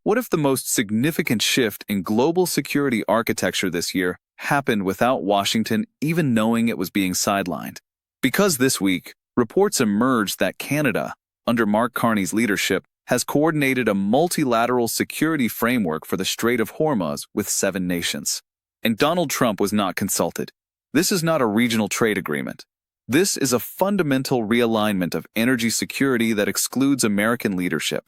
What if the most significant shift in global security architecture this year happened without Washington even knowing it was being sidelined? Because this week, reports emerged that Canada, under Mark Carney's leadership, has coordinated a multilateral security framework for the Strait of Hormuz with 7 nations. And Donald Trump was not consulted. This is not a regional trade agreement. This is a fundamental realignment of energy security that excludes American leadership.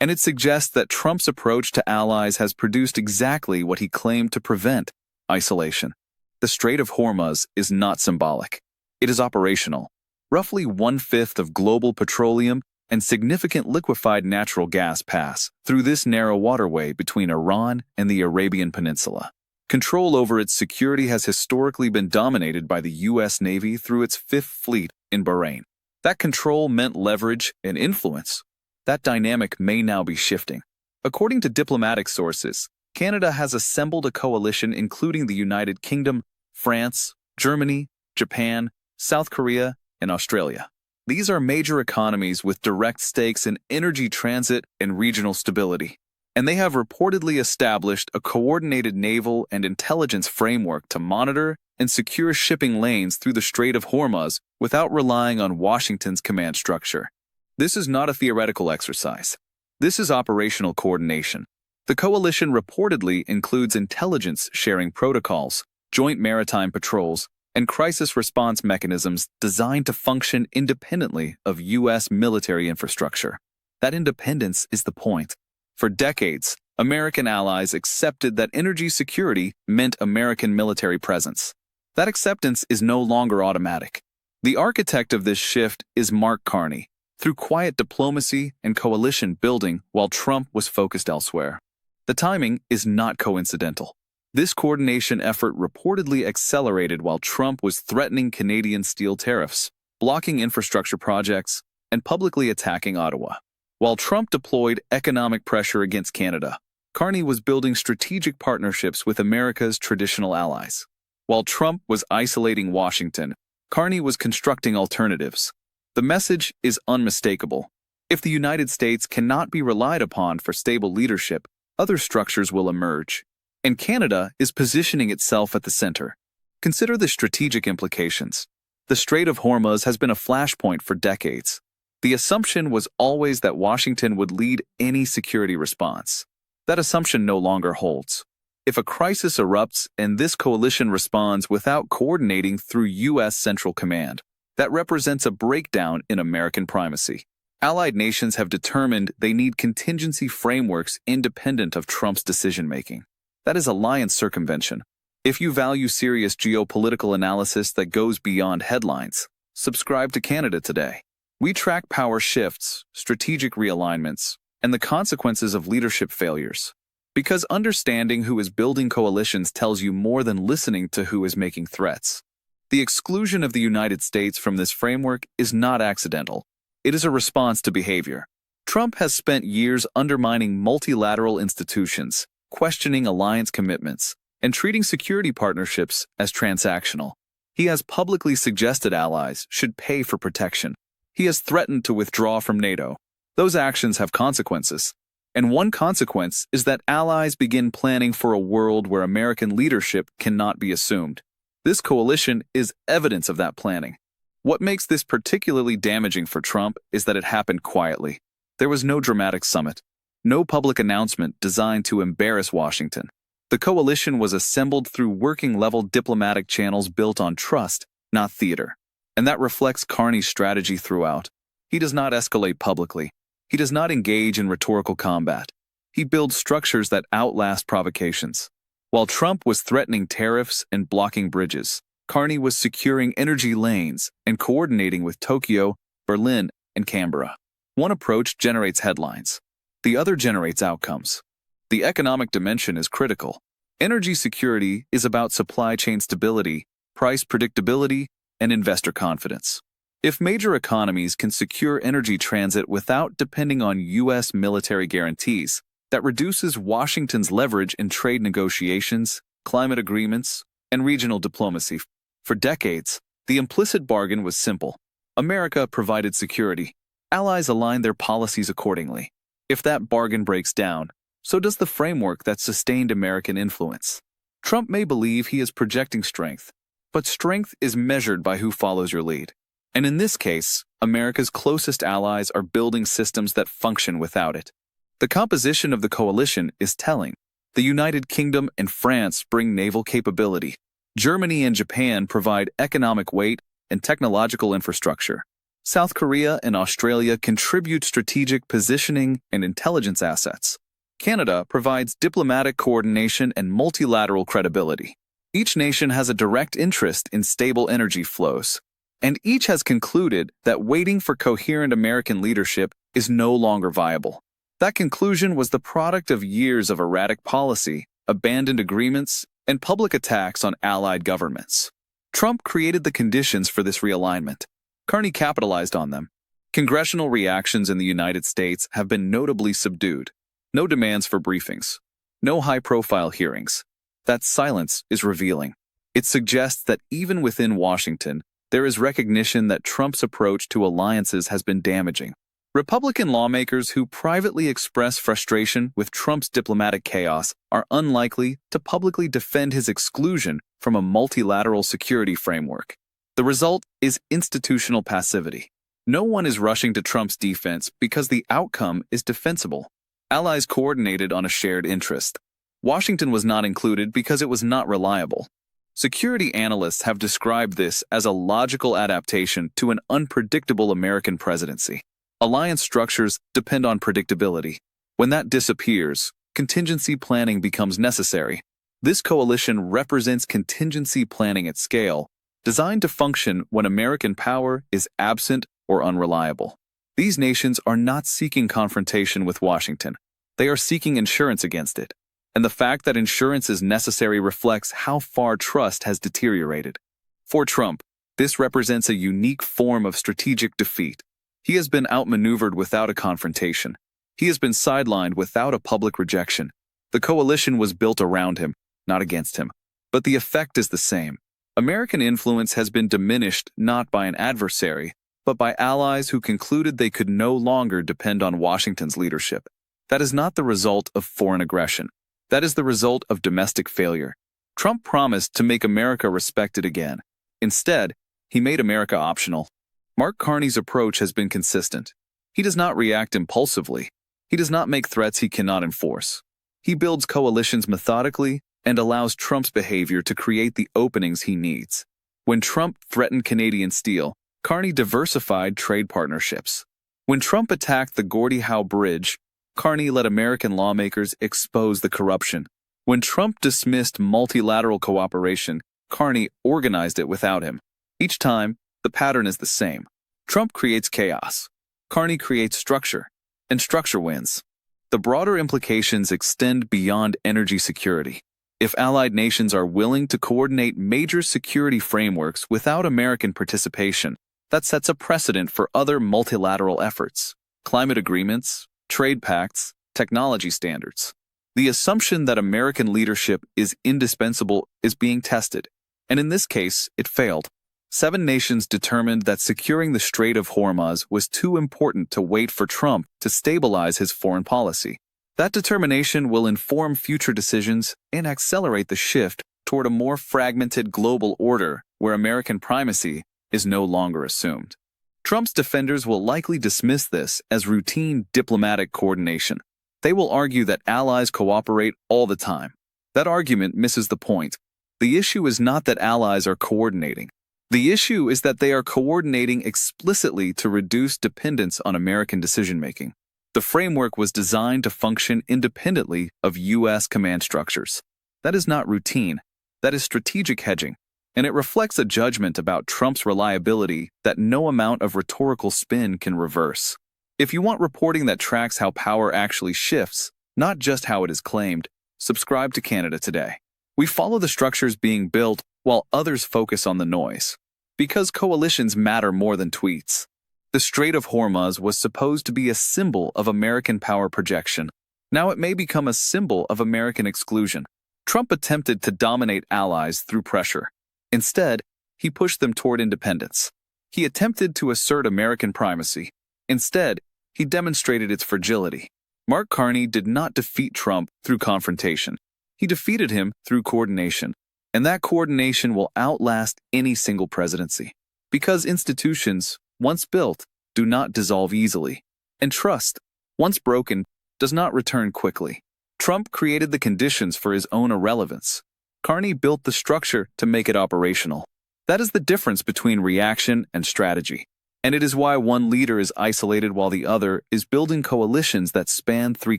And it suggests that Trump's approach to allies has produced exactly what he claimed to prevent: isolation. The Strait of Hormuz is not symbolic. It is operational. Roughly 1/5 of global petroleum and significant liquefied natural gas pass through this narrow waterway between Iran and the Arabian Peninsula. Control over its security has historically been dominated by the U.S. Navy through its Fifth Fleet in Bahrain. That control meant leverage and influence. That dynamic may now be shifting. According to diplomatic sources, Canada has assembled a coalition including the United Kingdom, France, Germany, Japan, South Korea, and Australia. These are major economies with direct stakes in energy transit and regional stability. And they have reportedly established a coordinated naval and intelligence framework to monitor and secure shipping lanes through the Strait of Hormuz without relying on Washington's command structure. This is not a theoretical exercise. This is operational coordination. The coalition reportedly includes intelligence-sharing protocols, joint maritime patrols, and crisis response mechanisms designed to function independently of U.S. military infrastructure. That independence is the point. For decades, American allies accepted that energy security meant American military presence. That acceptance is no longer automatic. The architect of this shift is Mark Carney, through quiet diplomacy and coalition building while Trump was focused elsewhere. The timing is not coincidental. This coordination effort reportedly accelerated while Trump was threatening Canadian steel tariffs, blocking infrastructure projects, and publicly attacking Ottawa. While Trump deployed economic pressure against Canada, Carney was building strategic partnerships with America's traditional allies. While Trump was isolating Washington, Carney was constructing alternatives. The message is unmistakable. If the United States cannot be relied upon for stable leadership, other structures will emerge. And Canada is positioning itself at the center. Consider the strategic implications. The Strait of Hormuz has been a flashpoint for decades. The assumption was always that Washington would lead any security response. That assumption no longer holds. If a crisis erupts and this coalition responds without coordinating through U.S. Central Command, that represents a breakdown in American primacy. Allied nations have determined they need contingency frameworks independent of Trump's decision-making. That is alliance circumvention. If you value serious geopolitical analysis that goes beyond headlines, subscribe to Canada Today. We track power shifts, strategic realignments, and the consequences of leadership failures. Because understanding who is building coalitions tells you more than listening to who is making threats. The exclusion of the United States from this framework is not accidental. It is a response to behavior. Trump has spent years undermining multilateral institutions, questioning alliance commitments, and treating security partnerships as transactional. He has publicly suggested allies should pay for protection. He has threatened to withdraw from NATO. Those actions have consequences. And one consequence is that allies begin planning for a world where American leadership cannot be assumed. This coalition is evidence of that planning. What makes this particularly damaging for Trump is that it happened quietly. There was no dramatic summit, no public announcement designed to embarrass Washington. The coalition was assembled through working-level diplomatic channels built on trust, not theater. And that reflects Carney's strategy throughout. He does not escalate publicly. He does not engage in rhetorical combat. He builds structures that outlast provocations. While Trump was threatening tariffs and blocking bridges, Carney was securing energy lanes and coordinating with Tokyo, Berlin, and Canberra. One approach generates headlines. The other generates outcomes. The economic dimension is critical. Energy security is about supply chain stability, price predictability, and investor confidence. If major economies can secure energy transit without depending on U.S. military guarantees, that reduces Washington's leverage in trade negotiations, climate agreements, and regional diplomacy. For decades, the implicit bargain was simple. America provided security. Allies aligned their policies accordingly. If that bargain breaks down, So does the framework that sustained American influence. Trump may believe he is projecting strength, but strength is measured by who follows your lead. And in this case, America's closest allies are building systems that function without it. The composition of the coalition is telling. The United Kingdom and France bring naval capability. Germany and Japan provide economic weight and technological infrastructure. South Korea and Australia contribute strategic positioning and intelligence assets. Canada provides diplomatic coordination and multilateral credibility. Each nation has a direct interest in stable energy flows, and each has concluded that waiting for coherent American leadership is no longer viable. That conclusion was the product of years of erratic policy, abandoned agreements, and public attacks on allied governments. Trump created the conditions for this realignment. Carney capitalized on them. Congressional reactions in the United States have been notably subdued. No demands for briefings. No high-profile hearings. That silence is revealing. It suggests that even within Washington, there is recognition that Trump's approach to alliances has been damaging. Republican lawmakers who privately express frustration with Trump's diplomatic chaos are unlikely to publicly defend his exclusion from a multilateral security framework. The result is institutional passivity. No one is rushing to Trump's defense because the outcome is defensible. Allies coordinated on a shared interest. Washington was not included because it was not reliable. Security analysts have described this as a logical adaptation to an unpredictable American presidency. Alliance structures depend on predictability. When that disappears, contingency planning becomes necessary. This coalition represents contingency planning at scale, designed to function when American power is absent or unreliable. These nations are not seeking confrontation with Washington. They are seeking insurance against it. And the fact that insurance is necessary reflects how far trust has deteriorated. For Trump, this represents a unique form of strategic defeat. He has been outmaneuvered without a confrontation. He has been sidelined without a public rejection. The coalition was built around him, not against him. But the effect is the same. American influence has been diminished not by an adversary, but by allies who concluded they could no longer depend on Washington's leadership. That is not the result of foreign aggression. That is the result of domestic failure. Trump promised to make America respected again. Instead, he made America optional. Mark Carney's approach has been consistent. He does not react impulsively. He does not make threats he cannot enforce. He builds coalitions methodically and allows Trump's behavior to create the openings he needs. When Trump threatened Canadian steel, Carney diversified trade partnerships. When Trump attacked the Gordie Howe Bridge, Carney let American lawmakers expose the corruption. When Trump dismissed multilateral cooperation, Carney organized it without him. Each time, the pattern is the same. Trump creates chaos. Carney creates structure. And structure wins. The broader implications extend beyond energy security. If allied nations are willing to coordinate major security frameworks without American participation, that sets a precedent for other multilateral efforts. Climate agreements, trade pacts, technology standards. The assumption that American leadership is indispensable is being tested, and in this case, it failed. 7 nations determined that securing the Strait of Hormuz was too important to wait for Trump to stabilize his foreign policy. That determination will inform future decisions and accelerate the shift toward a more fragmented global order where American primacy is no longer assumed. Trump's defenders will likely dismiss this as routine diplomatic coordination. They will argue that allies cooperate all the time. That argument misses the point. The issue is not that allies are coordinating. The issue is that they are coordinating explicitly to reduce dependence on American decision-making. The framework was designed to function independently of U.S. command structures. That is not routine. That is strategic hedging. And it reflects a judgment about Trump's reliability that no amount of rhetorical spin can reverse. If you want reporting that tracks how power actually shifts, not just how it is claimed, subscribe to Canada Today. We follow the structures being built while others focus on the noise. Because coalitions matter more than tweets. The Strait of Hormuz was supposed to be a symbol of American power projection. Now it may become a symbol of American exclusion. Trump attempted to dominate allies through pressure. Instead, he pushed them toward independence. He attempted to assert American primacy. Instead, he demonstrated its fragility. Mark Carney did not defeat Trump through confrontation. He defeated him through coordination. And that coordination will outlast any single presidency. Because institutions, once built, do not dissolve easily. And trust, once broken, does not return quickly. Trump created the conditions for his own irrelevance. Carney built the structure to make it operational. That is the difference between reaction and strategy. And it is why one leader is isolated while the other is building coalitions that span 3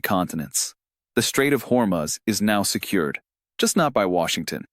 continents. The Strait of Hormuz is now secured, just not by Washington,